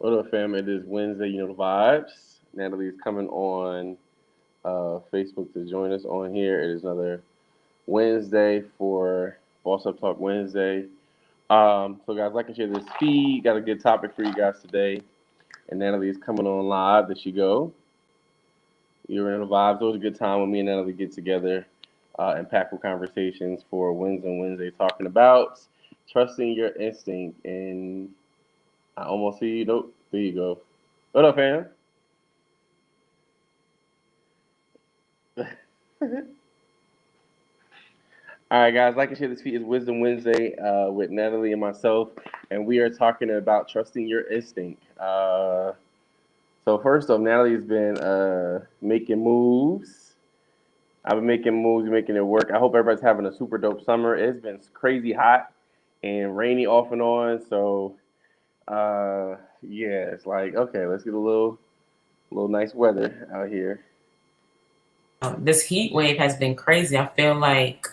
What up, fam? It is Wednesday, you know the vibes. Natalie is coming on Facebook to join us on here. It is another Wednesday for B.O.S.Up Talk Wednesday. So, guys, like and share this feed. Got a good topic for you guys today. And Natalie is coming on live. There she go. You're in the vibes. It was a good time when me and Natalie get together. Impactful conversations for Wednesday talking about trusting your instinct. And I almost see you. Nope. There you go. What up, fam? All right, guys, like and share this feed is Wisdom Wednesday with Natalie and myself, and we are talking about trusting your instinct. So first off, Natalie's been making moves. I've been making moves, making it work. I hope everybody's having a super dope summer. It's been crazy hot and rainy off and on. So yeah, it's like okay, let's get a little nice weather out here. This heat wave has been crazy. I feel like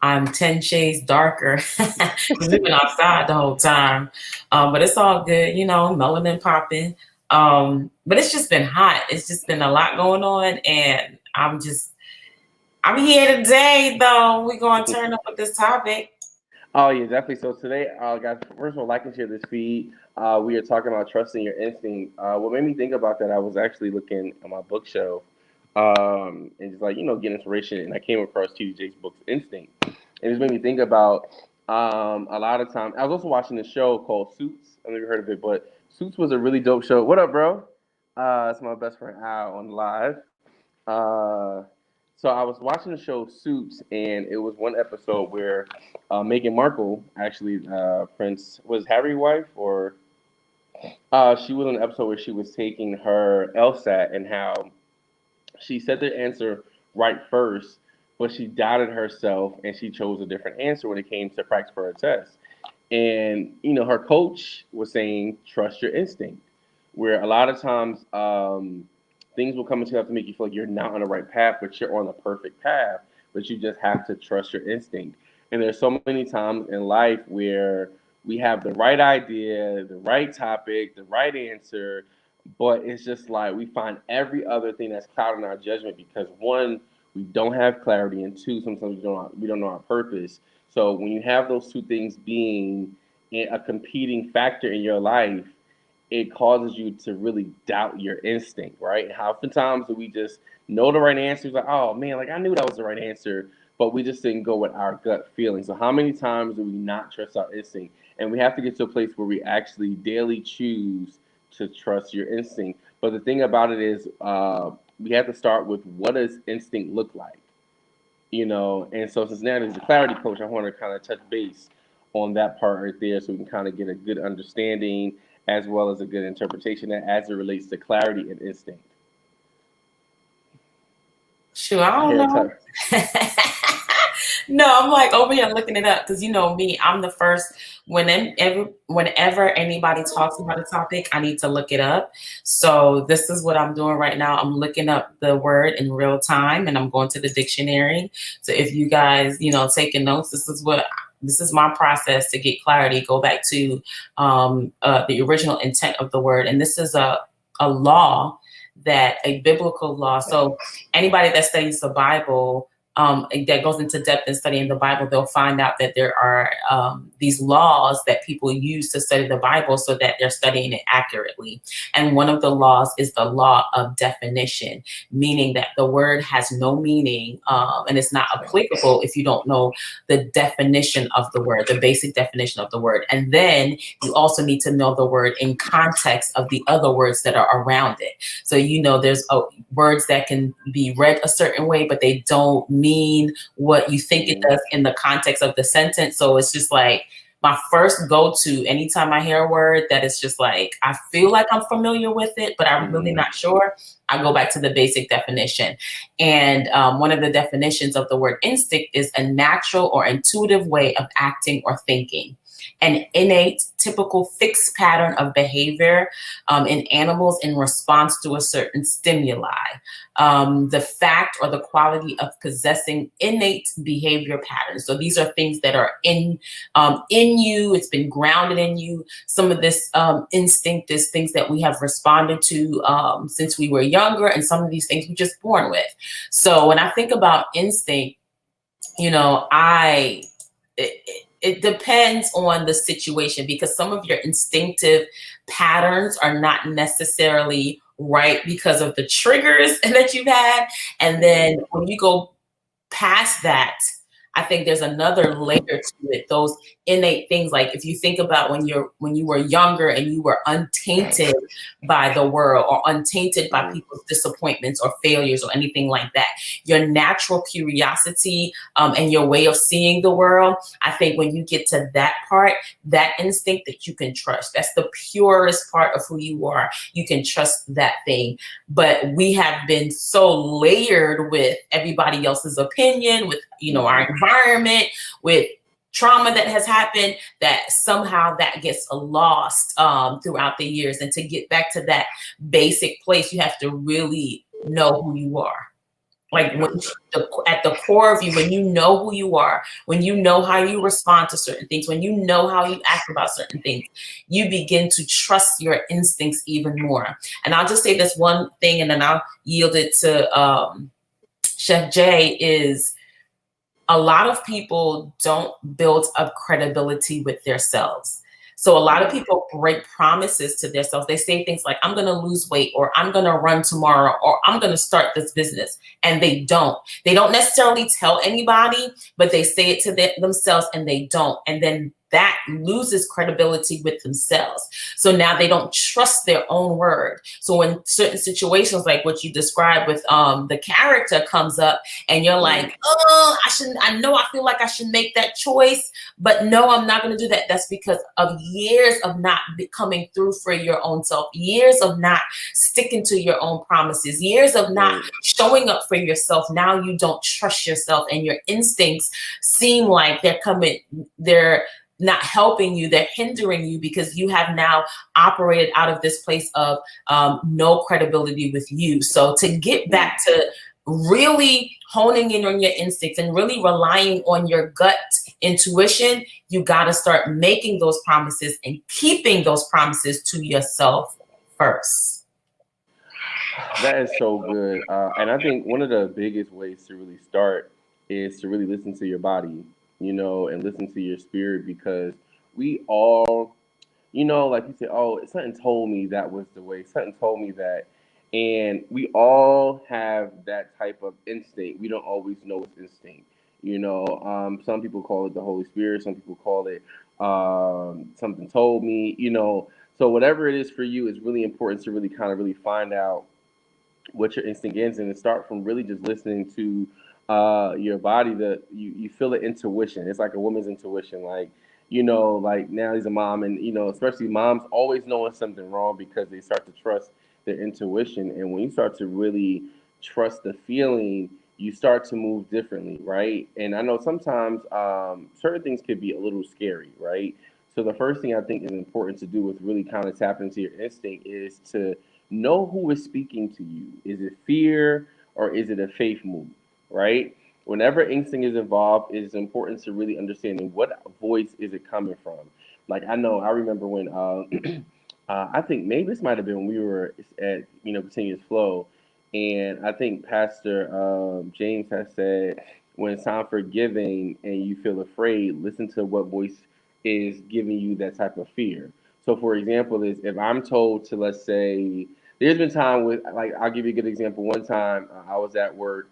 I'm 10 shades darker because we've been outside the whole time. But it's all good, melanin popping. But it's just been hot. It's just been a lot going on. And I'm here today, though. We're going to turn up with this topic. Oh yeah, definitely. So today, guys, first of all, like and share this feed. We are talking about trusting your instinct. What made me think about that, I was actually looking at my bookshelf, and just like getting inspiration, and I came across T.D. Jakes' book Instinct, and it just made me think about a lot of times. I was also watching this show called Suits. I never heard of it, but Suits was a really dope show. What up, bro? It's my best friend Al on live. Uh, so I was watching the show Suits, and it was one episode where Meghan Markle, actually, Prince was Harry's wife, or she was on an episode where she was taking her LSAT and how she said the answer right first, but she doubted herself and she chose a different answer when it came to practice for her test. And her coach was saying, "Trust your instinct." Where a lot of times things will come into you to make you feel like you're not on the right path, but you're on the perfect path. But you just have to trust your instinct. And there's so many times in life where we have the right idea, the right topic, the right answer, but it's just like we find every other thing that's clouding our judgment because one, we don't have clarity, and two, sometimes we don't know our purpose. So when you have those two things being a competing factor in your life, it causes you to really doubt your instinct, right? How oftentimes do we just know the right answer? It's like, oh man, like I knew that was the right answer, but we just didn't go with our gut feeling. So how many times do we not trust our instinct? And we have to get to a place where we actually daily choose to trust your instinct. But the thing about it is, we have to start with what does instinct look like, And so since Natalie's a clarity coach, I want to kind of touch base on that part right there, so we can kind of get a good understanding as well as a good interpretation as it relates to clarity and instinct. Sure, I don't know. No, I'm like over here looking it up because you know me, I'm the first. Whenever anybody talks about a topic, I need to look it up. So this is what I'm doing right now. I'm looking up the word in real time, and I'm going to the dictionary. So if you guys, taking notes, this is my process to get clarity. Go back to the original intent of the word, and this is a law a biblical law. So anybody that studies the Bible, that goes into depth in studying the Bible, they'll find out that there are these laws that people use to study the Bible so that they're studying it accurately. And one of the laws is the law of definition, meaning that the word has no meaning and it's not applicable if you don't know the definition of the word, the basic definition of the word. And then you also need to know the word in context of the other words that are around it. So, there's words that can be read a certain way, but they don't mean what you think it does in the context of the sentence. So it's just like my first go-to anytime I hear a word that is just like, I feel like I'm familiar with it, but I'm really not sure. I go back to the basic definition. And one of the definitions of the word instinct is a natural or intuitive way of acting or thinking. an innate, typical fixed pattern of behavior in animals in response to a certain stimuli. The fact or the quality of possessing innate behavior patterns. So these are things that are in you. It's been grounded in you. Some of this instinct is things that we have responded to since we were younger, and some of these things we're just born with. So when I think about instinct, you know, it depends on the situation, because some of your instinctive patterns are not necessarily right because of the triggers that you've had. And then when you go past that, I think there's another layer to it. Those innate things, like if you think about when you were younger and you were untainted by the world or untainted by people's disappointments or failures or anything like that, your natural curiosity and your way of seeing the world, I think when you get to that part, that instinct that you can trust, that's the purest part of who you are. You can trust that thing. But we have been so layered with everybody else's opinion, with, you know, our environment, with trauma that has happened, that somehow that gets lost throughout the years. And to get back to that basic place, you have to really know who you are. Like at the core of you, when you know who you are, when you know how you respond to certain things, when you know how you act about certain things, you begin to trust your instincts even more. And I'll just say this one thing, and then I'll yield it to Chef J, is a lot of people don't build up credibility with themselves. So a lot of people break promises to themselves. They say things like, I'm going to lose weight, or I'm going to run tomorrow, or I'm going to start this business. And they don't. They don't necessarily tell anybody, but they say it to themselves, and they don't. And then that loses credibility with themselves. So now they don't trust their own word. So in certain situations like what you described with the character comes up, and you're like, oh, I know I feel like I should make that choice, but no, I'm not going to do that. That's because of years of not coming through for your own self, years of not sticking to your own promises, years of not showing up for yourself. Now you don't trust yourself, and your instincts seem like they're not helping you, they're hindering you, because you have now operated out of this place of no credibility with you. So to get back to really honing in on your instincts and really relying on your gut intuition, you got to start making those promises and keeping those promises to yourself first. That is so good. And I think one of the biggest ways to really start is to really listen to your body, you know, and listen to your spirit, because we all, you know, like you said, oh, something told me that was the way, something told me that. And we all have that type of instinct. We don't always know it's instinct. You know, some people call it the Holy Spirit, some people call it something told me, you know. So whatever it is for you, it's really important to really kind of really find out what your instinct is, and start from really just listening to your body. That you feel the intuition. It's like a woman's intuition. Like, you know, like now he's a mom, and you know, especially moms always knowing something wrong because they start to trust their intuition. And when you start to really trust the feeling, you start to move differently, right? And I know sometimes certain things could be a little scary, right? So the first thing I think is important to do with really kind of tap into your instinct is to know who is speaking to you. Is it fear or is it a faith move, right? Whenever instinct is involved, it is important to really understanding what voice is it coming from. Like I know, I remember when I think maybe this might have been when we were at Continuous Flow, and I think Pastor James has said, when it's time for giving and you feel afraid, listen to what voice is giving you that type of fear. So, for example, is if I'm told to, let's say, there's been time with, like, I'll give you a good example. One time I was at work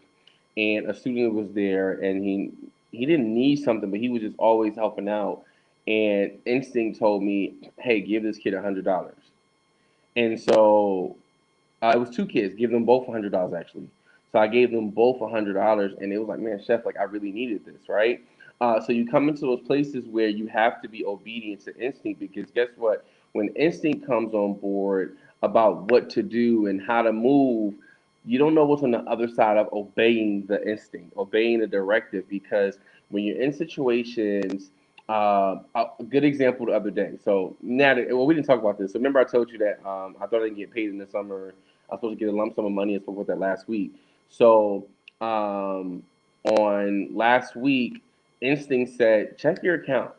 and a student was there, and he didn't need something, but he was just always helping out. And instinct told me, hey, give this kid $100. And so it was two kids, give them both $100 actually. So I gave them both $100, and it was like, man, chef, like I really needed this, right? So you come into those places where you have to be obedient to instinct, because guess what? When instinct comes on board about what to do and how to move, you don't know what's on the other side of obeying the instinct, obeying the directive, because when you're in situations A good example the other day. So Natalie, well, we didn't talk about this. So remember, I told you that I thought I didn't get paid in the summer. I was supposed to get a lump sum of money. I spoke about that last week. So on last week, Instinct said, check your account.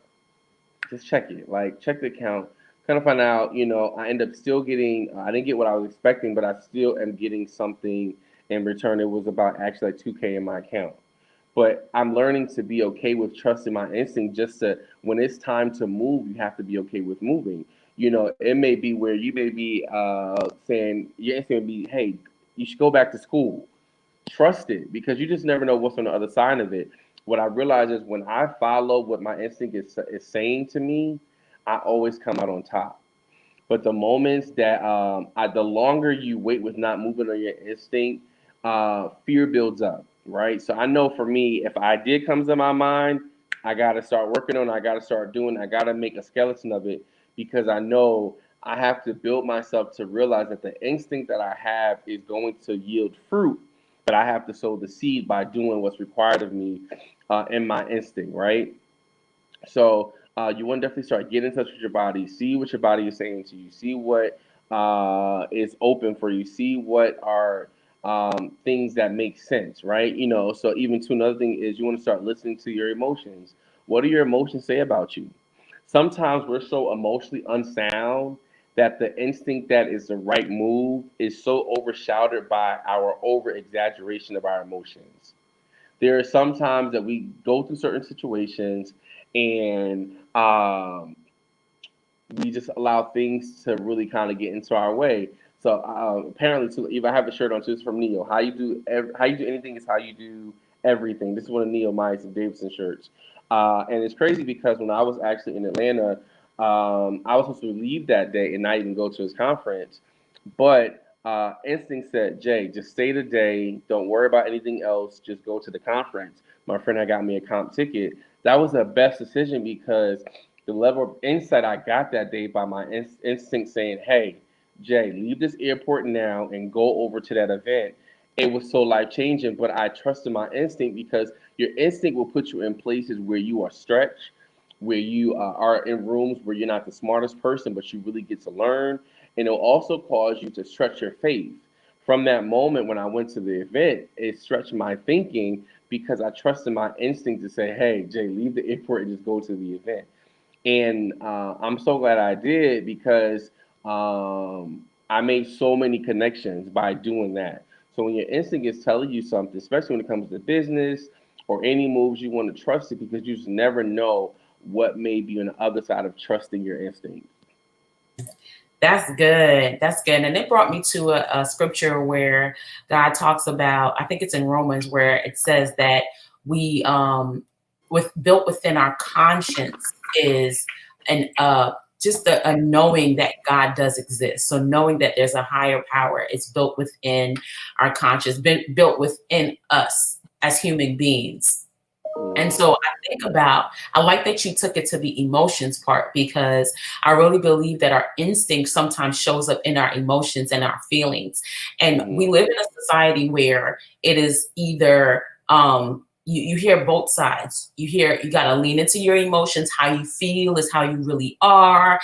Just check it. Like check the account. Kind of find out. I end up still getting. I didn't get what I was expecting, but I still am getting something in return. It was about actually like 2K in my account. But I'm learning to be okay with trusting my instinct. Just to when it's time to move, you have to be okay with moving. It may be where you may be saying your instinct would be, hey, you should go back to school. Trust it because you just never know what's on the other side of it. What I realize is when I follow what my instinct is saying to me, I always come out on top. But the moments that the longer you wait with not moving on your instinct, fear builds up, right? So I know for me, if idea comes to my mind, I gotta start working on it. I gotta start doing. I gotta make a skeleton of it because I know I have to build myself to realize that the instinct that I have is going to yield fruit, but I have to sow the seed by doing what's required of me in my instinct, right? So you want to definitely start getting in touch with your body, see what your body is saying to you, see what is open for you, see what are things that make sense, right? So even to another thing is you want to start listening to your emotions. What do your emotions say about you? Sometimes we're so emotionally unsound that the instinct that is the right move is so overshadowed by our over exaggeration of our emotions. There are some times that we go through certain situations and we just allow things to really kind of get into our way. So apparently, if I have a shirt on, too, it's from Neo. How you do anything is how you do everything. This is one of Neo Myers and Davidson shirts, and it's crazy because when I was actually in Atlanta, I was supposed to leave that day and not even go to his conference, but instinct said, Jay, just stay the day. Don't worry about anything else. Just go to the conference. My friend had got me a comp ticket. That was the best decision because the level of insight I got that day by my instinct saying, hey, Jay, leave this airport now and go over to that event. It was so life changing, but I trusted my instinct because your instinct will put you in places where you are stretched, where you are in rooms where you're not the smartest person, but you really get to learn. And it'll also cause you to stretch your faith. From that moment when I went to the event, it stretched my thinking because I trusted my instinct to say, hey, Jay, leave the airport and just go to the event. And I'm so glad I did because I made so many connections by doing that. So when your instinct is telling you something, especially when it comes to business or any moves, you want to trust it because you just never know what may be on the other side of trusting your instinct. That's good. That's good. And it brought me to a scripture where God talks about, I think it's in Romans, where it says that we with built within our conscience is an just a knowing that God does exist. So knowing that there's a higher power, it's built within our conscience, been built within us as human beings. And so I think about, I like that you took it to the emotions part because I really believe that our instinct sometimes shows up in our emotions and our feelings. And we live in a society where it is either you hear both sides. You got to lean into your emotions. How you feel is how you really are.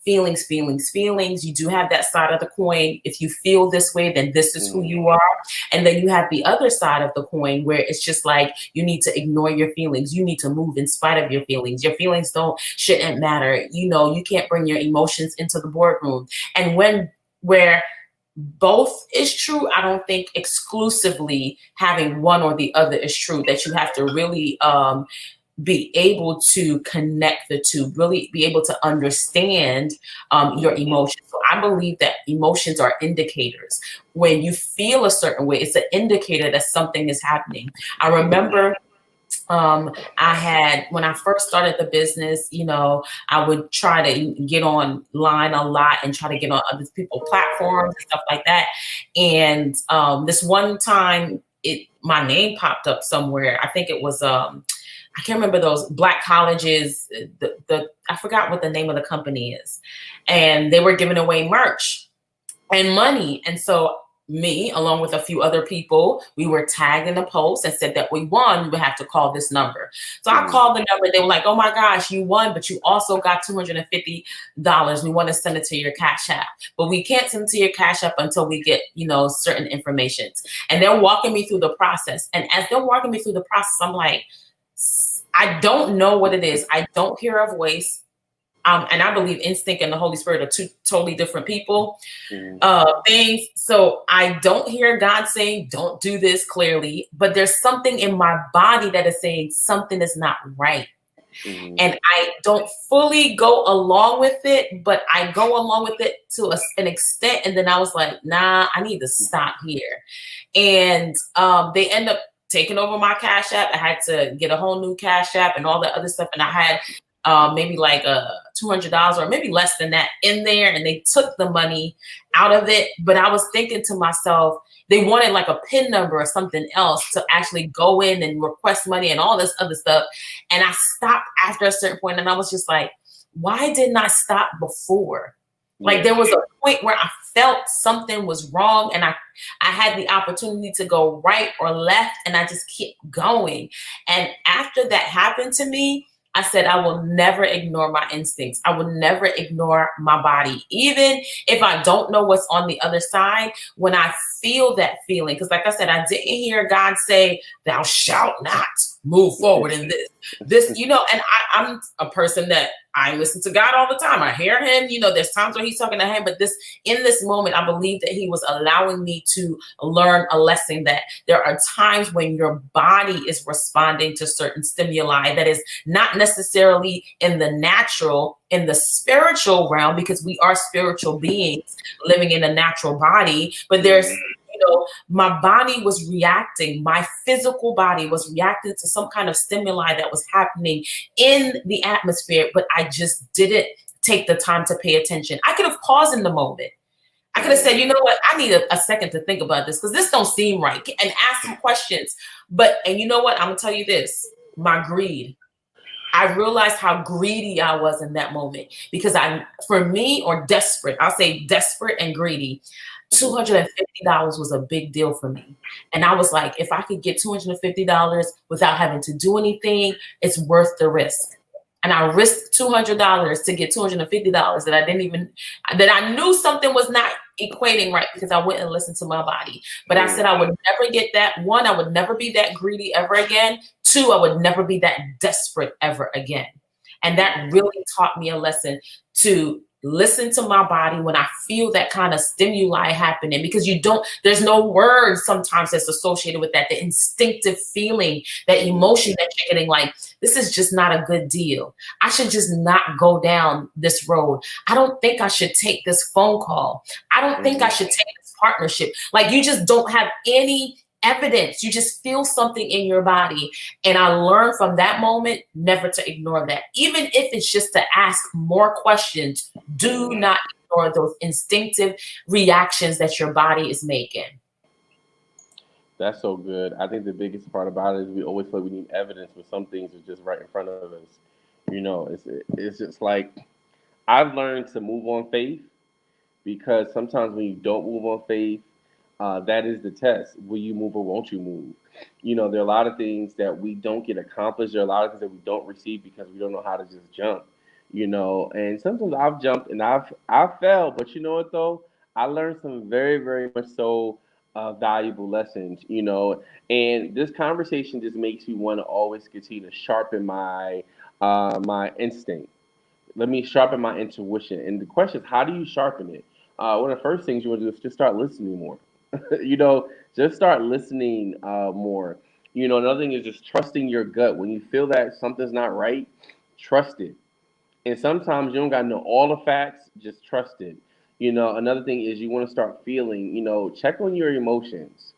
Feelings, feelings, feelings. You do have that side of the coin. If you feel this way, then this is who you are. And then you have the other side of the coin where it's just like you need to ignore your feelings. You need to move in spite of your feelings. Your feelings shouldn't matter. You can't bring your emotions into the boardroom. And where both is true, I don't think exclusively having one or the other is true, that you have to really be able to connect the two, really be able to understand your emotions. So I believe that emotions are indicators. When you feel a certain way, it's an indicator that something is happening. I remember I had, when I first started the business, I would try to get online a lot and try to get on other people's platforms and stuff like that. And this one time my name popped up somewhere. I think it was, I can't remember those Black colleges. I forgot what the name of the company is, and they were giving away merch and money. And so me, along with a few other people, we were tagged in a post and said that we won, we would have to call this number. So I called the number. They were like, oh my gosh, you won, but you also got $250. We want to send it to your Cash App, but we can't send it to your Cash App until we get, certain information. And they're walking me through the process. And as they're walking me through the process, I'm like, I don't know what it is. I don't hear a voice. And I believe instinct and the Holy Spirit are two totally different people, things. So I don't hear God saying, don't do this clearly, but there's something in my body that is saying something is not right. And I don't fully go along with it, but I go along with it to an extent. And then I was like, nah, I need to stop here. And they end up taking over my Cash App. I had to get a whole new Cash App and all that other stuff. And I had maybe like $200 or maybe less than that in there. And they took the money out of it. But I was thinking to myself, they wanted like a PIN number or something else to actually go in and request money and all this other stuff. And I stopped after a certain point, and I was just like, why didn't I stop before? Like there was a point where I felt something was wrong, and I had the opportunity to go right or left, and I just kept going. And after that happened to me, I said, I will never ignore my instincts. I will never ignore my body. Even if I don't know what's on the other side, when I feel that feeling, because like I said, I didn't hear God say, thou shalt not move forward in this, and I'm a person that I listen to God all the time. I hear him, there's times where he's talking to him, but in this moment, I believe that he was allowing me to learn a lesson that there are times when your body is responding to certain stimuli that is not necessarily in the natural, in the spiritual realm, because we are spiritual beings living in a natural body, but there's my body was reacting, my physical body was reacting to some kind of stimuli that was happening in the atmosphere, but I just didn't take the time to pay attention. I could have paused in the moment. I could have said, you know what, I need a second to think about this because this don't seem right, and ask some questions. And you know what, I'm gonna tell you this, my greed. I realized how greedy I was in that moment because desperate, I'll say desperate and greedy. $250 was a big deal for me. And I was like, if I could get $250 without having to do anything, it's worth the risk. And I risked $200 to get $250 that I knew something was not equating right because I wouldn't listen to my body. But I said I would never get that. One, I would never be that greedy ever again. Two, I would never be that desperate ever again. And that really taught me a lesson to listen to my body when I feel that kind of stimuli happening, because there's no words sometimes that's associated with that, the instinctive feeling, that emotion that you're getting, like, this is just not a good deal. I should just not go down this road. I don't think I should take this phone call. I don't think I should take this partnership. Like, you just don't have any evidence. You just feel something in your body. And I learned from that moment never to ignore that. Even if it's just to ask more questions, do not ignore those instinctive reactions that your body is making. That's so good. I think the biggest part about it is we always feel like we need evidence, but some things are just right in front of us. It's just like I've learned to move on faith, because sometimes when you don't move on faith, that is the test. Will you move or won't you move? There are a lot of things that we don't get accomplished. There are a lot of things that we don't receive because we don't know how to just jump. And sometimes I've jumped and I've failed, but you know what though? I learned some very, very much so valuable lessons. And this conversation just makes me want to always continue to sharpen my instinct. Let me sharpen my intuition. And the question is, how do you sharpen it? One of the first things you want to do is just start listening more. Just start listening more. Another thing is just trusting your gut. When you feel that something's not right, trust it. And sometimes you don't got to know all the facts, just trust it. Another thing is you want to start feeling, check on your emotions.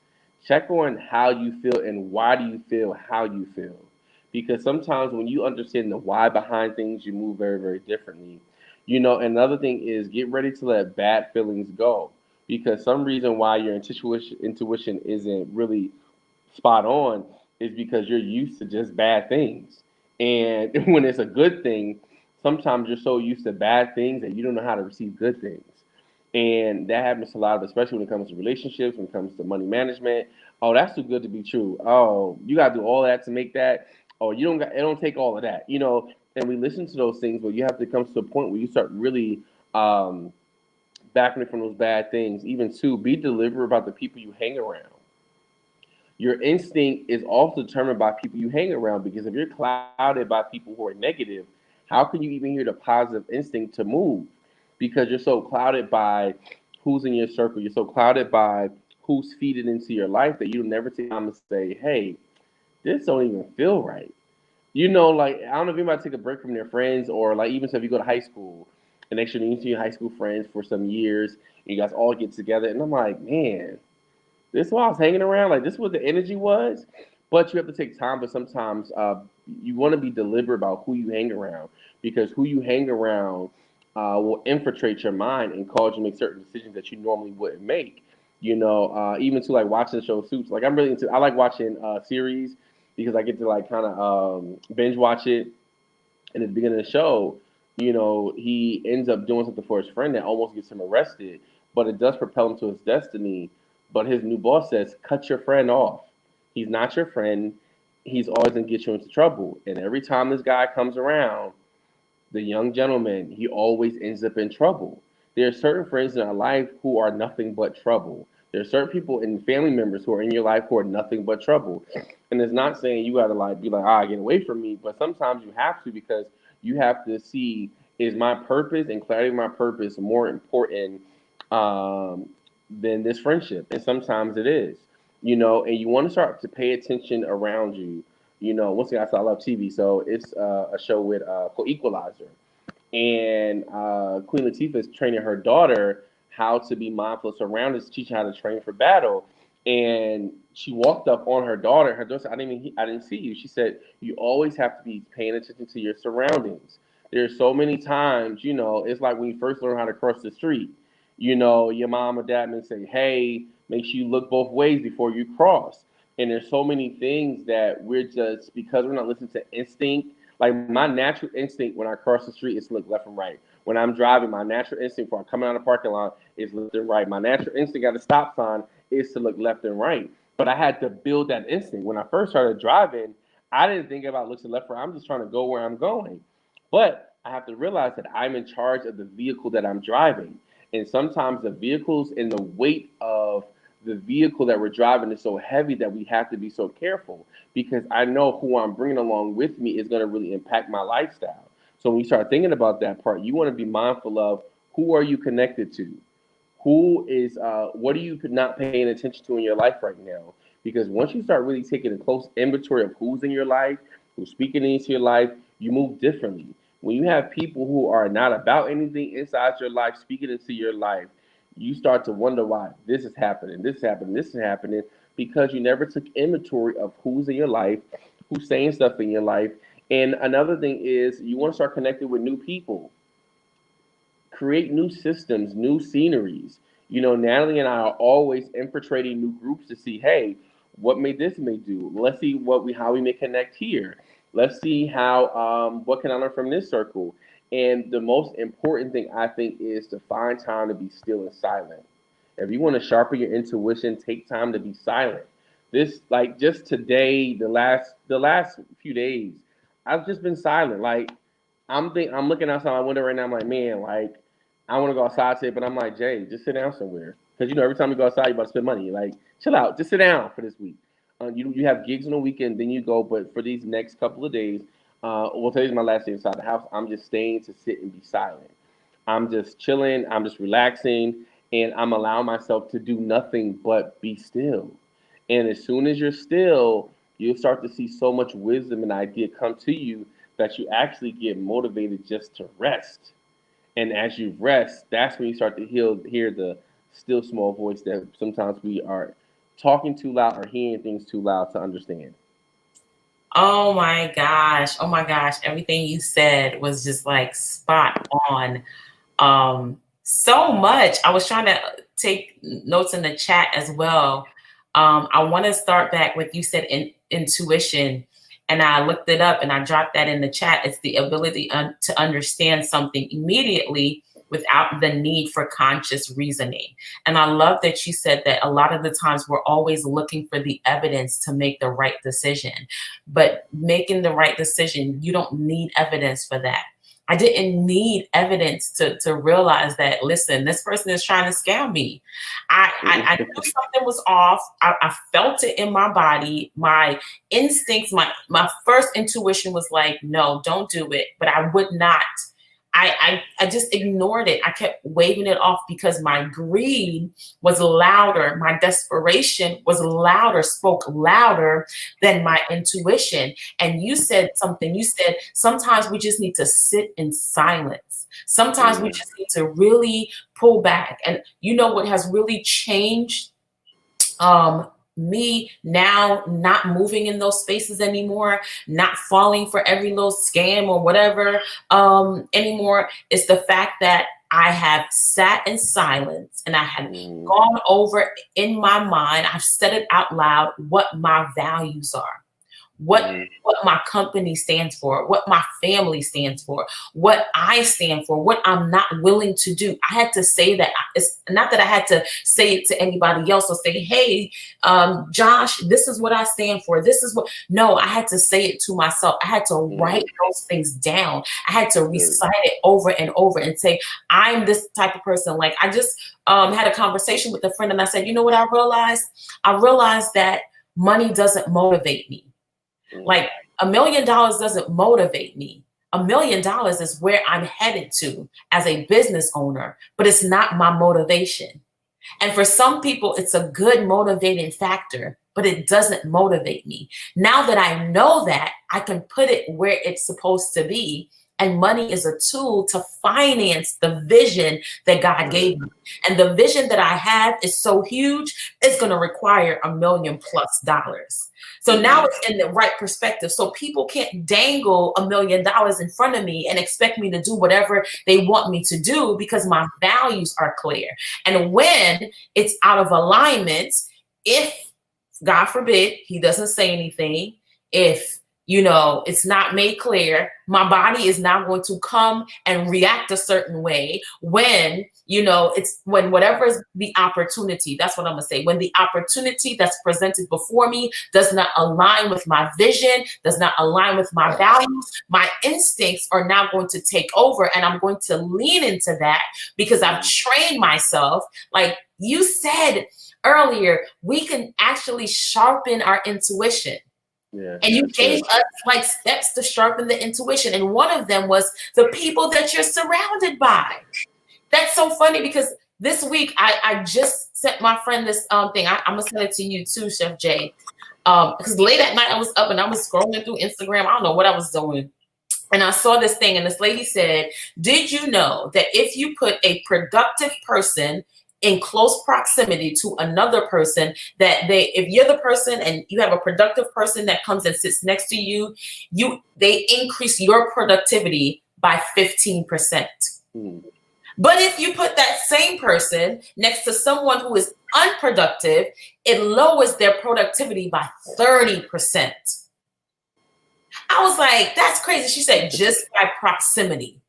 Check on how you feel and why do you feel how you feel. Because sometimes when you understand the why behind things, you move very, very differently. Another thing is get ready to let bad feelings go. Because some reason why your intuition isn't really spot on is because you're used to just bad things. And when it's a good thing, sometimes you're so used to bad things that you don't know how to receive good things. And that happens a lot, especially when it comes to relationships, when it comes to money management. Oh, that's too good to be true. Oh, you gotta do all that to make that. Oh, you don't got it don't take all of that, you know. And we listen to those things, but you have to come to a point where you start really um backing it from those bad things. Even to be deliberate about the people you hang around. Your instinct is also determined by people you hang around, because if you're clouded by people who are negative, how can you even hear the positive instinct to move? Because you're so clouded by who's in your circle, you're so clouded by who's feeding into your life that you'll never take time to say, hey, this don't even feel right. You know, like I don't know if anybody take a break from their friends, or like even so if you go to high school and next year you see your high school friends for some years and you guys all get together, and I'm like, man, this is why I was hanging around. Like this is what the energy was. But you have to take time. But sometimes you want to be deliberate about who you hang around, because who you hang around will infiltrate your mind and cause you to make certain decisions that you normally wouldn't make. You know, even to like watching the show Suits. Like I'm really into. I like watching series because I get to like kind of binge watch it. And at the beginning of the show, you know, he ends up doing something for his friend that almost gets him arrested, but it does propel him to his destiny. But his new boss says, cut your friend off. He's not your friend. He's always going to get you into trouble. And every time this guy comes around, the young gentleman, he always ends up in trouble. There are certain friends in our life who are nothing but trouble. There are certain people and family members who are in your life who are nothing but trouble. And it's not saying you gotta like be like, get away from me, but sometimes you have to, because you have to see, is my purpose and clarity of my purpose more important um, than this friendship? And sometimes it is, you know, and you want to start to pay attention around you. You know, once again, I love TV, so it's a show with called Equalizer, and Queen Latifah is training her daughter how to be mindful of surroundings, teaching her how to train for battle. And she walked up on her daughter. Her daughter said, I didn't see you." She said, "You always have to be paying attention to your surroundings. There's so many times, you know, it's like when you first learn how to cross the street. You know, your mom or dad may say, 'Hey, make sure you look both ways before you cross.' And there's so many things that we're just, because we're not listening to instinct. Like my natural instinct when I cross the street is to look left and right. When I'm driving, my natural instinct before I come out of the parking lot is left and right. My natural instinct at a stop sign is to look left and right. But I had to build that instinct. When I first started driving, I didn't think about looking left or right. I'm just trying to go where I'm going. But I have to realize that I'm in charge of the vehicle that I'm driving. And sometimes the vehicles and the weight of the vehicle that we're driving is so heavy that we have to be so careful, because I know who I'm bringing along with me is going to really impact my lifestyle. So when you start thinking about that part, you want to be mindful of who are you connected to, who is what are you not paying attention to in your life right now. Because once you start really taking a close inventory of who's in your life, who's speaking into your life, you move differently. When you have people who are not about anything inside your life speaking into your life, you start to wonder why this is happening, this is happening, this is happening, because you never took inventory of who's in your life, who's saying stuff in your life. And another thing is you want to start connecting with new people, create new systems, new sceneries. You know, Natalie and I are always infiltrating new groups to see, hey, what may this may do? Let's see what we how we may connect here. Let's see how what can I learn from this circle. And the most important thing I think is to find time to be still and silent. If you want to sharpen your intuition, take time to be silent. This like just today, the last few days, I've just been silent. Like I'm looking outside my window right now. I'm like, man, like I want to go outside today, but I'm like, Jay, just sit down somewhere. Because you know, every time you go outside, you about to spend money. Like, chill out, just sit down for this week. You have gigs on the weekend, then you go. But for these next couple of days, well, today's my last day inside the house. I'm just staying to sit and be silent. I'm just chilling. I'm just relaxing, and I'm allowing myself to do nothing but be still. And as soon as you're still, you'll start to see so much wisdom and idea come to you that you actually get motivated just to rest. And as you rest, that's when you start to hear the still small voice that sometimes we are talking too loud or hearing things too loud to understand. Oh my gosh. Oh my gosh. Everything you said was just like spot on. So much. I was trying to take notes in the chat as well. I want to start back with you said intuition, and I looked it up and I dropped that in the chat. It's the ability to understand something immediately without the need for conscious reasoning. And I love that you said that a lot of the times we're always looking for the evidence to make the right decision. But making the right decision, you don't need evidence for that. I didn't need evidence to realize that, listen, this person is trying to scam me. I knew something was off. I felt it in my body. My instincts, my first intuition was like, no, don't do it. But I would not. I just ignored it. I kept waving it off because my greed was louder. My desperation was louder, spoke louder than my intuition. And you said something. You said sometimes we just need to sit in silence. Sometimes we just need to really pull back. And you know what has really changed me now, not moving in those spaces anymore, not falling for every little scam or whatever anymore, is the fact that I have sat in silence and I have gone over in my mind, I've said it out loud, what my values are. What my company stands for, what my family stands for, what I stand for, what I'm not willing to do. I had to say that. It's not that I had to say it to anybody else or say, hey, Josh, this is what I stand for. This is what. No, I had to say it to myself. I had to write those things down. I had to recite it over and over and say, I'm this type of person. Like I just had a conversation with a friend and I said, you know what I realized? I realized that money doesn't motivate me. Like $1 million doesn't motivate me. $1 million is where I'm headed to as a business owner, but it's not my motivation. And for some people, it's a good motivating factor, but it doesn't motivate me. Now that I know that, I can put it where it's supposed to be. And money is a tool to finance the vision that God gave me. And the vision that I have is so huge, it's going to require $1 million+ dollars. So now it's in the right perspective. So people can't dangle $1 million in front of me and expect me to do whatever they want me to do because my values are clear. And when it's out of alignment, if God forbid, he doesn't say anything, if it's not made clear, my body is now going to come and react a certain way when, when whatever is the opportunity, that's what I'm gonna say, when the opportunity that's presented before me does not align with my vision, does not align with my values, my instincts are now going to take over and I'm going to lean into that because I've trained myself. Like you said earlier, we can actually sharpen our intuition. Yeah, and you gave us like steps to sharpen the intuition. And one of them was the people that you're surrounded by. That's so funny because this week I just sent my friend this thing. I'm going to send it to you too, Chef J. Because late at night I was up and I was scrolling through Instagram. I don't know what I was doing. And I saw this thing and this lady said, did you know that if you put a productive person in close proximity to another person, that if you're the person and you have a productive person that comes and sits next to you, they increase your productivity by 15%. But if you put that same person next to someone who is unproductive, it lowers their productivity by 30%. I was like, that's crazy. She said, just by proximity.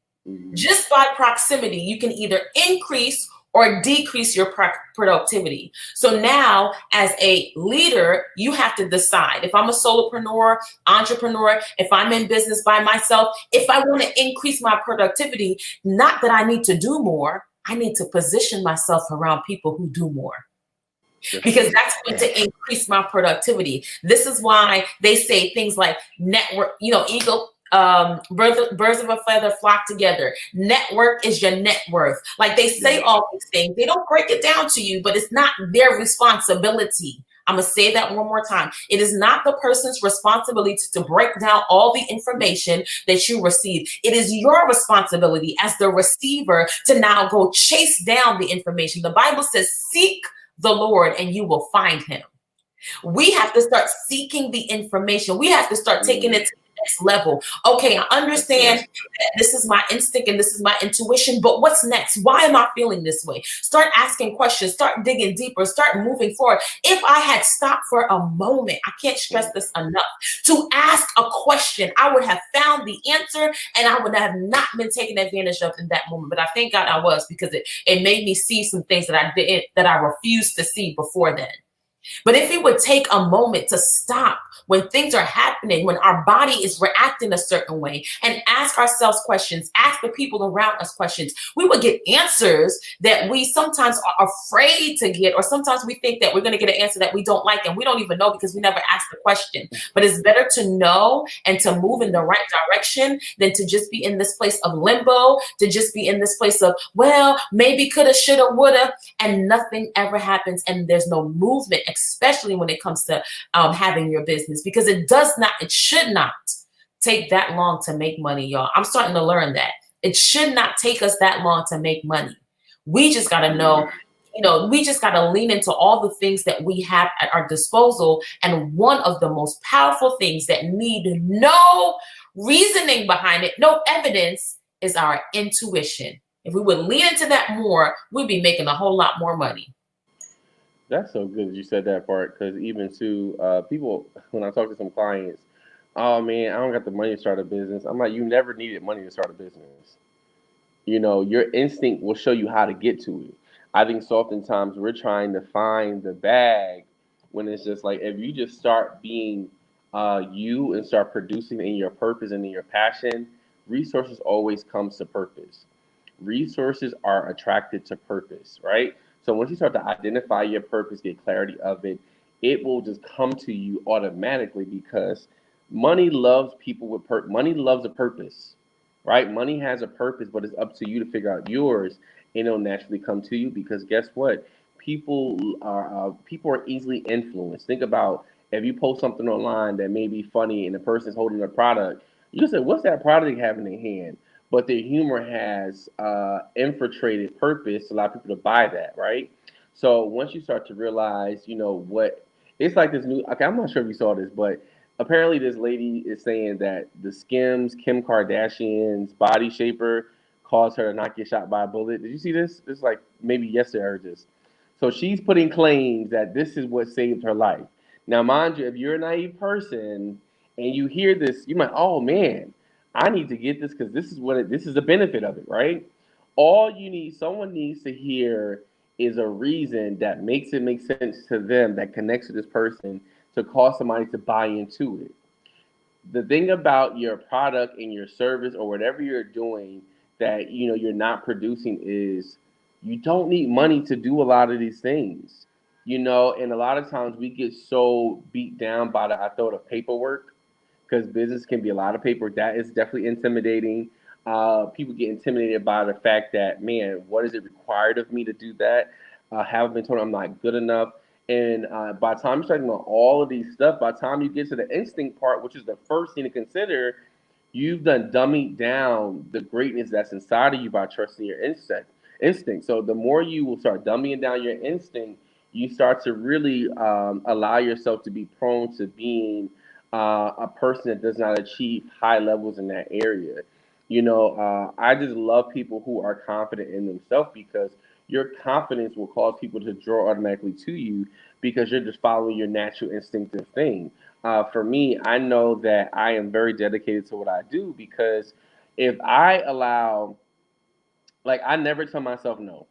Just by proximity, you can either increase or decrease your productivity. So now as a leader, you have to decide. If I'm a solopreneur, entrepreneur, if I'm in business by myself, if I want to increase my productivity, not that I need to do more, I need to position myself around people who do more. Because that's going to increase my productivity. This is why they say things like network, birds of a feather flock together. Network is your net worth. Like they say all these things. They don't break it down to you, but it's not their responsibility. I'm going to say that one more time. It is not the person's responsibility to break down all the information that you receive. It is your responsibility as the receiver to now go chase down the information. The Bible says, seek the Lord and you will find him. We have to start seeking the information. We have to start taking it to the next level. Okay, I understand that this is my instinct and this is my intuition, but what's next? Why am I feeling this way? Start asking questions, start digging deeper, start moving forward. If I had stopped for a moment, I can't stress this enough, to ask a question, I would have found the answer and I would have not been taken advantage of in that moment. But I thank God I was, because it made me see some things that I refused to see before then. But if we would take a moment to stop when things are happening, when our body is reacting a certain way, and ask ourselves questions, ask the people around us questions, we would get answers that we sometimes are afraid to get, or sometimes we think that we're going to get an answer that we don't like, and we don't even know because we never asked the question. But it's better to know and to move in the right direction than to just be in this place of limbo, to just be in this place of, well, maybe, coulda, shoulda, woulda, and nothing ever happens, and there's no movement, especially when it comes to having your business, because it should not take that long to make money, y'all. I'm starting to learn that it should not take us that long to make money. We just got to know, we just got to lean into all the things that we have at our disposal. And one of the most powerful things that need no reasoning behind it, no evidence, is our intuition. If we would lean into that more, we'd be making a whole lot more money. That's so good that you said that part, because even to people, when I talk to some clients, oh man, I don't got the money to start a business. I'm like, you never needed money to start a business. Your instinct will show you how to get to it. I think so oftentimes we're trying to find the bag when it's just like, if you just start being you and start producing in your purpose and in your passion, resources always comes to purpose. Resources are attracted to purpose, right? So once you start to identify your purpose, get clarity of it, it will just come to you automatically, because money loves people with money loves a purpose, right? Money has a purpose, but it's up to you to figure out yours, and it'll naturally come to you, because guess what? People are easily influenced. Think about, if you post something online that may be funny and the person's holding a product, you can say, "What's that product they have in their hand?" But their humor has infiltrated purpose to allow people to buy that, right? So once you start to realize, what it's like, this new. Okay, I'm not sure if you saw this, but apparently this lady is saying that the Skims, Kim Kardashian's body shaper, caused her to not get shot by a bullet. Did you see this? This is like maybe yesterday I heard this. So she's putting claims that this is what saved her life. Now, mind you, if you're a naive person and you hear this, you might, oh man, I need to get this, because this is the benefit of it, right? Someone needs to hear is a reason that makes it make sense to them, that connects to this person, to cause somebody to buy into it. The thing about your product and your service or whatever you're doing that you're not producing is, you don't need money to do a lot of these things. And a lot of times we get so beat down by the, I thought, of paperwork, because business can be a lot of paper. That is definitely intimidating. People get intimidated by the fact that, man, what is it required of me to do that? Have been told I'm not good enough. And by the time you're talking about all of these stuff, by the time you get to the instinct part, which is the first thing to consider, you've done dummied down the greatness that's inside of you by trusting your instinct. So the more you will start dumbing down your instinct, you start to really allow yourself to be prone to being a person that does not achieve high levels in that area. I just love people who are confident in themselves, because your confidence will cause people to draw automatically to you, because you're just following your natural instinctive thing. For me, I know that I am very dedicated to what I do, because if I allow, like, I never tell myself no.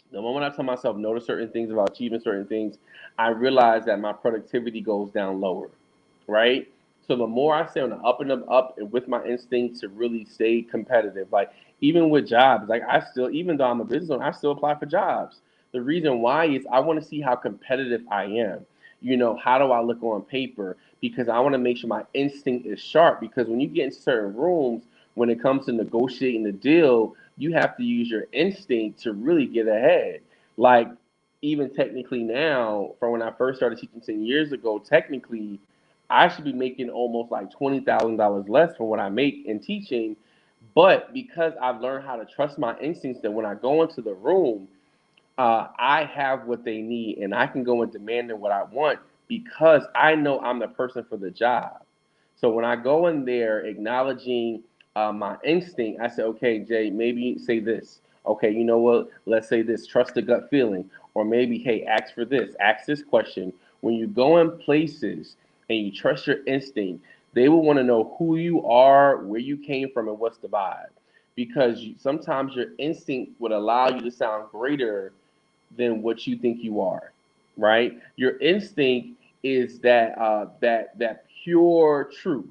The moment I tell myself no to certain things, about achieving certain things, I realize that my productivity goes down lower, right? So the more I stay on the up and up and with my instinct to really stay competitive, like even with jobs, like I still, even though I'm a business owner, I still apply for jobs. The reason why is I want to see how competitive I am. How do I look on paper? Because I want to make sure my instinct is sharp. Because when you get in certain rooms, when it comes to negotiating the deal, you have to use your instinct to really get ahead. Like, even technically now, from when I first started teaching 10 years ago, technically, I should be making almost like $20,000 less from what I make in teaching. But because I've learned how to trust my instincts, that when I go into the room, I have what they need, and I can go and demand what I want, because I know I'm the person for the job. So when I go in there acknowledging my instinct, I say, okay, Jay, maybe say this. Okay, you know what? Let's say this. Trust the gut feeling. Or maybe, hey, ask for this. Ask this question. When you go in places and you trust your instinct, they will want to know who you are, where you came from, and what's the vibe. Because sometimes your instinct would allow you to sound greater than what you think you are, right? Your instinct is that pure truth,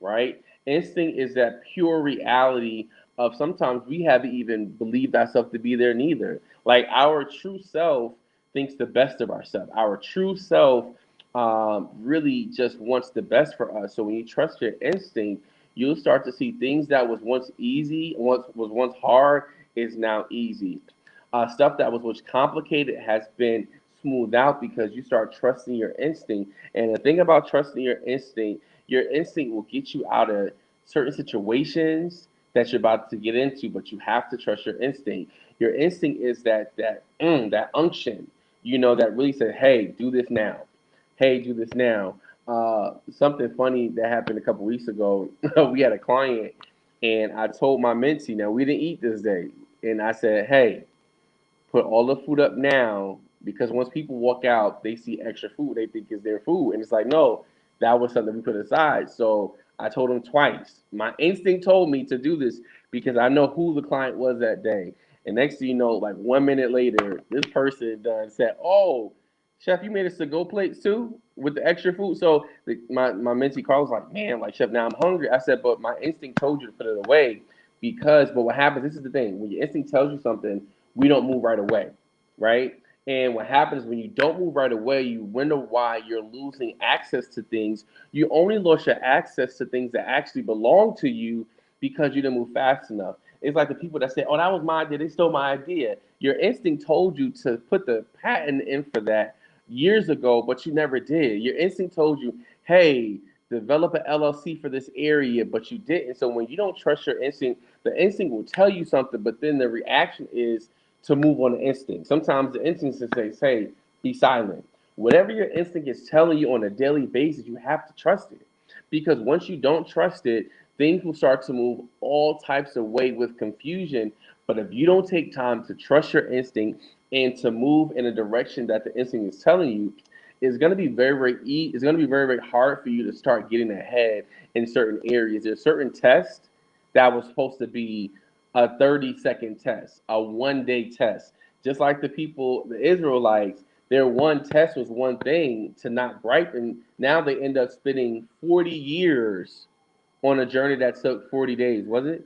right? Instinct is that pure reality of sometimes we haven't even believed ourselves to be there neither. Like our true self thinks the best of ourselves. Our true self really just wants the best for us. So when you trust your instinct, you'll start to see things that was once easy, once hard, is now easy. Stuff that was complicated has been smoothed out because you start trusting your instinct. And the thing about trusting your instinct will get you out of certain situations that you're about to get into, but you have to trust your instinct. Your instinct is that unction, that really said, "Hey, do this now. Hey, do this now." Something funny that happened a couple weeks ago. We had a client, and I told my mentee, now we didn't eat this day, and I said, "Hey, put all the food up now because once people walk out, they see extra food, they think it's their food." And it's like, no, that was something we put aside. So I told them twice. My instinct told me to do this because I know who the client was that day. And next thing you know, like 1 minute later, this person done said, "Oh, chef, you made us to go plates too with the extra food." So my mentee Carl was like, "Man, like chef, now I'm hungry." I said, "But my instinct told you to put it away but what happens, this is the thing, when your instinct tells you something, we don't move right away, right? And what happens when you don't move right away, you wonder why you're losing access to things. You only lost your access to things that actually belong to you because you didn't move fast enough. It's like the people that say, "Oh, that was my idea. They stole my idea." Your instinct told you to put the patent in for that years ago, but you never did. Your instinct told you, "Hey, develop an LLC for this area," but you didn't. So when you don't trust your instinct, the instinct will tell you something, but then the reaction is to move on the instinct. Sometimes the instinct says, "Hey, be silent." Whatever your instinct is telling you on a daily basis, you have to trust it. Because once you don't trust it, things will start to move all types of way with confusion. But if you don't take time to trust your instinct and to move in a direction that the instinct is telling you, it's going to be it's going to be very, very hard for you to start getting ahead in certain areas. There's certain tests that was supposed to be a 30-second test, a 1 day test. Just like the Israelites, their one test was one thing to not ripen. Now they end up spending 40 years on a journey that took 40 days, was it?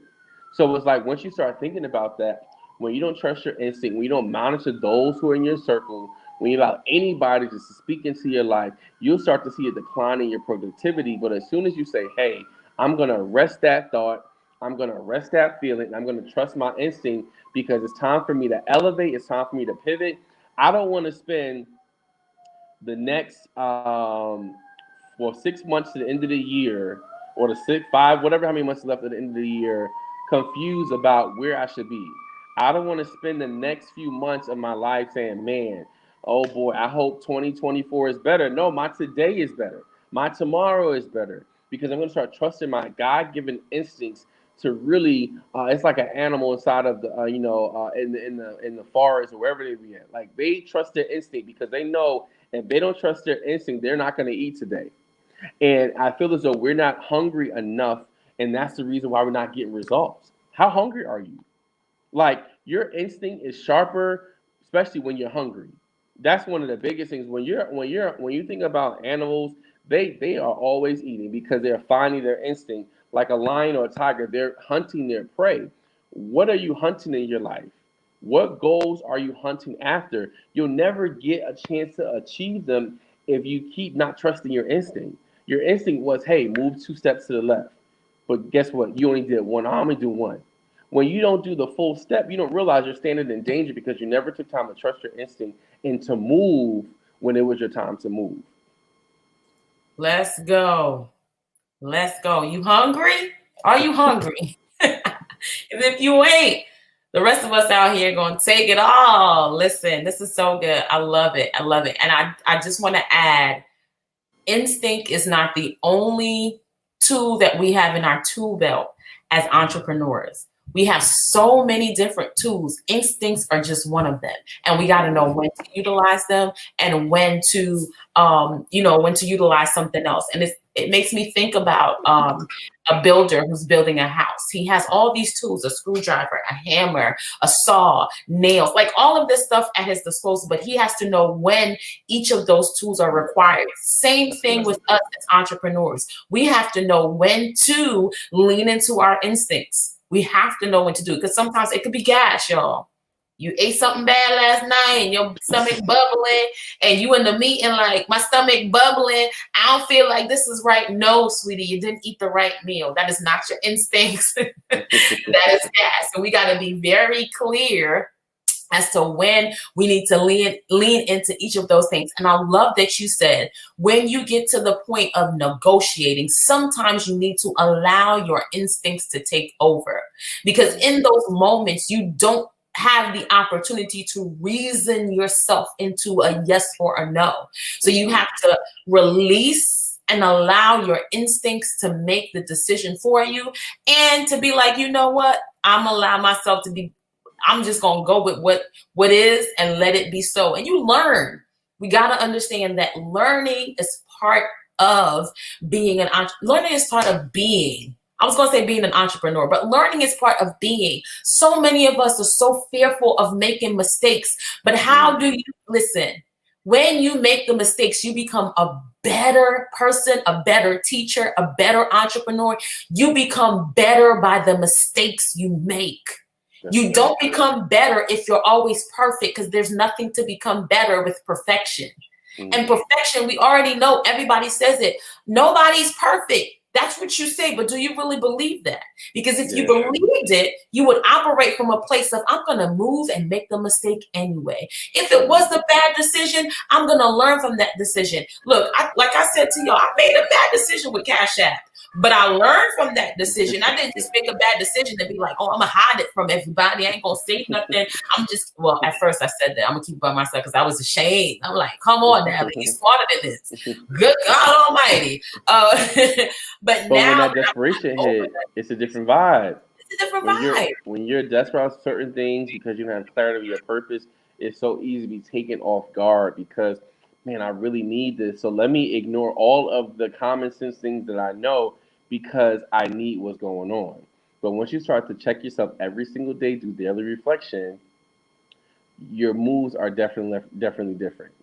So it's like once you start thinking about that, when you don't trust your instinct, when you don't monitor those who are in your circle, when you allow anybody to speak into your life, you'll start to see a decline in your productivity. But as soon as you say, "Hey, I'm going to arrest that thought, I'm going to arrest that feeling, and I'm going to trust my instinct because it's time for me to elevate, it's time for me to pivot." I don't want to spend the next 6 months to the end of the year, or the six, five, whatever how many months left at the end of the year, confused about where I should be. I don't want to spend the next few months of my life saying, "Man, oh boy, I hope 2024 is better." No, my today is better. My tomorrow is better because I'm going to start trusting my God-given instincts to really. It's like an animal inside of the, in the forest or wherever they be at. Like they trust their instinct because they know if they don't trust their instinct, they're not going to eat today. And I feel as though we're not hungry enough, and that's the reason why we're not getting results. How hungry are you? Like your instinct is sharper, especially when you're hungry. That's one of the biggest things. When you think about animals, they are always eating because they're finding their instinct. Like a lion or a tiger, they're hunting their prey. What are you hunting in your life? What goals are you hunting after? You'll never get a chance to achieve them if you keep not trusting your instinct. Your instinct was, "Hey, move 2 steps to the left." But guess what? You only did one. I'm gonna do one. When you don't do the full step, you don't realize you're standing in danger because you never took time to trust your instinct and to move when it was your time to move. Let's go. Let's go. You hungry? Are you hungry? And if you ain't, the rest of us out here gonna take it all. Listen, this is so good. I love it. I love it. And I just want to add, instinct is not the only tool that we have in our tool belt as entrepreneurs. We have so many different tools. Instincts are just one of them. And we got to know when to utilize them and when to, when to utilize something else. And it makes me think about a builder who's building a house. He has all these tools, a screwdriver, a hammer, a saw, nails, like all of this stuff at his disposal, but he has to know when each of those tools are required. Same thing with us as entrepreneurs. We have to know when to lean into our instincts. We have to know when to do it, because sometimes it could be gas, y'all. You ate something bad last night and your stomach bubbling, and you in the meeting like, my stomach bubbling, I don't feel like this is right. No, sweetie, you didn't eat the right meal. That is not your instincts. That is gas. So we got to be very clear as to when we need to lean into each of those things. And I love that you said, when you get to the point of negotiating, sometimes you need to allow your instincts to take over, because in those moments, you don't have the opportunity to reason yourself into a yes or a no. So you have to release and allow your instincts to make the decision for you, and to be like, you know what? I'm just going to go with what is and let it be so. And you learn. We got to understand that learning is part of being learning is part of being. I was going to say being an entrepreneur, but learning is part of being. So many of us are so fearful of making mistakes, but how do you listen? When you make the mistakes, you become a better person, a better teacher, a better entrepreneur. You become better by the mistakes you make. You don't become better if you're always perfect, because there's nothing to become better with perfection. And perfection, we already know, everybody says it. Nobody's perfect. That's what you say, but do you really believe that? Because if you believed it, you would operate from a place of, I'm going to move and make the mistake anyway. If it was a bad decision, I'm going to learn from that decision. Look, like I said to y'all, I made a bad decision with Cash App. But I learned from that decision. I didn't just make a bad decision and be like, oh, I'm going to hide it from everybody. I ain't going to say nothing. Well, at first I said that. I'm going to keep it by myself because I was ashamed. I'm like, come on, Natalie, you're smarter than this. Good God Almighty. But now when that desperation hit, it's a different vibe. It's a different vibe. When you're desperate on certain things because you don't have clarity of your purpose, it's so easy to be taken off guard because, man, I really need this. So let me ignore all of the common sense things that I know because I need what's going on. But once you start to check yourself every single day, do daily reflection, your moves are definitely different.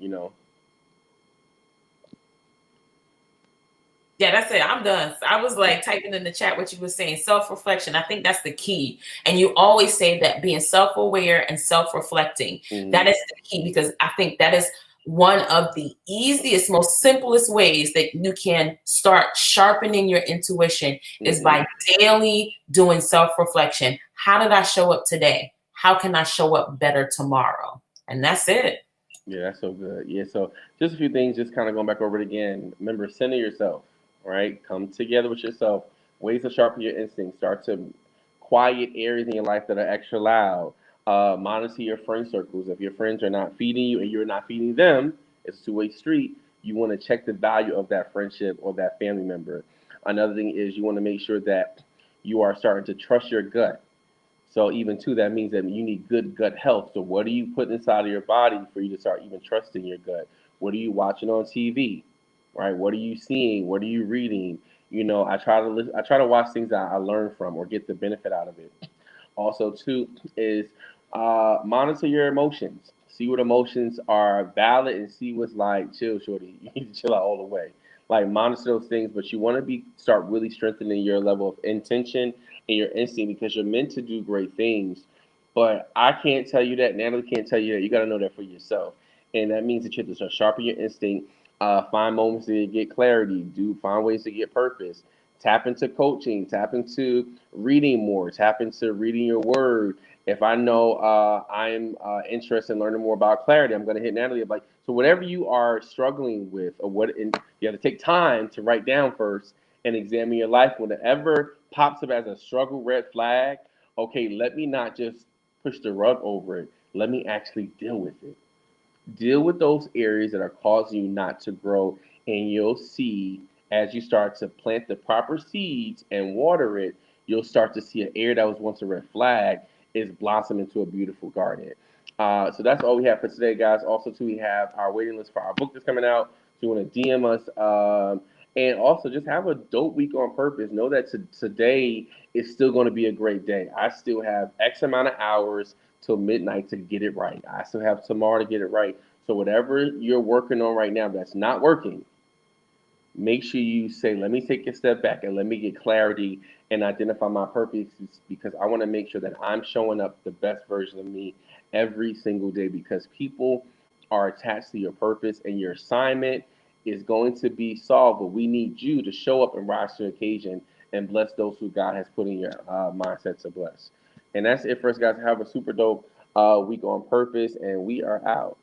Yeah, that's it. I'm done. I was like typing in the chat what you were saying. Self-reflection. I think that's the key. And you always say that being self-aware and self-reflecting, that is the key, because I think that is one of the easiest, most simplest ways that you can start sharpening your intuition is by daily doing self-reflection. How did I show up today? How can I show up better tomorrow? And that's it. Yeah, that's so good. Yeah, so just a few things, just kind of going back over it again. Remember, center yourself, right? Come together with yourself. Ways to sharpen your instincts. Start to quiet areas in your life that are extra loud. Monitor your friend circles. If your friends are not feeding you and you're not feeding them, it's a two-way street. You want to check the value of that friendship or that family member. Another thing is you want to make sure that you are starting to trust your gut. So even too, that means that you need good gut health. So what are you putting inside of your body for you to start even trusting your gut? What are you watching on TV? Right? What are you seeing? What are you reading? I try to listen, I try to watch things that I learn from or get the benefit out of it. Also, too, is monitor your emotions. See what emotions are valid and see what's like, chill, shorty. You need to chill out all the way. Like monitor those things, but you want to start really strengthening your level of intention and your instinct because you're meant to do great things. But I can't tell you that. Natalie can't tell you that. You got to know that for yourself, and that means that you have to start sharpen your instinct. Find moments to get clarity. Find ways to get purpose. Tap into coaching. Tap into reading more. Tap into reading your word. If I know I'm interested in learning more about clarity, I'm going to hit Natalie up like, so whatever you are struggling with or you have to take time to write down first and examine your life. Whatever pops up as a struggle red flag, okay, let me not just push the rug over it. Let me actually deal with it. Deal with those areas that are causing you not to grow, and you'll see as you start to plant the proper seeds and water it, you'll start to see an area that was once a red flag is blossom into a beautiful garden. So that's all we have for today, guys. Also, too, we have our waiting list for our book that's coming out. So you want to DM us. And also, just have a dope week on purpose. Know that today is still going to be a great day. I still have X amount of hours till midnight to get it right. I still have tomorrow to get it right. So whatever you're working on right now that's not working, make sure you say, let me take a step back and let me get clarity and identify my purposes, because I want to make sure that I'm showing up the best version of me every single day, because people are attached to your purpose and your assignment is going to be solved. But we need you to show up and rise to the occasion and bless those who God has put in your mindset to bless. And that's it for us, guys. Have a super dope week on purpose, and we are out.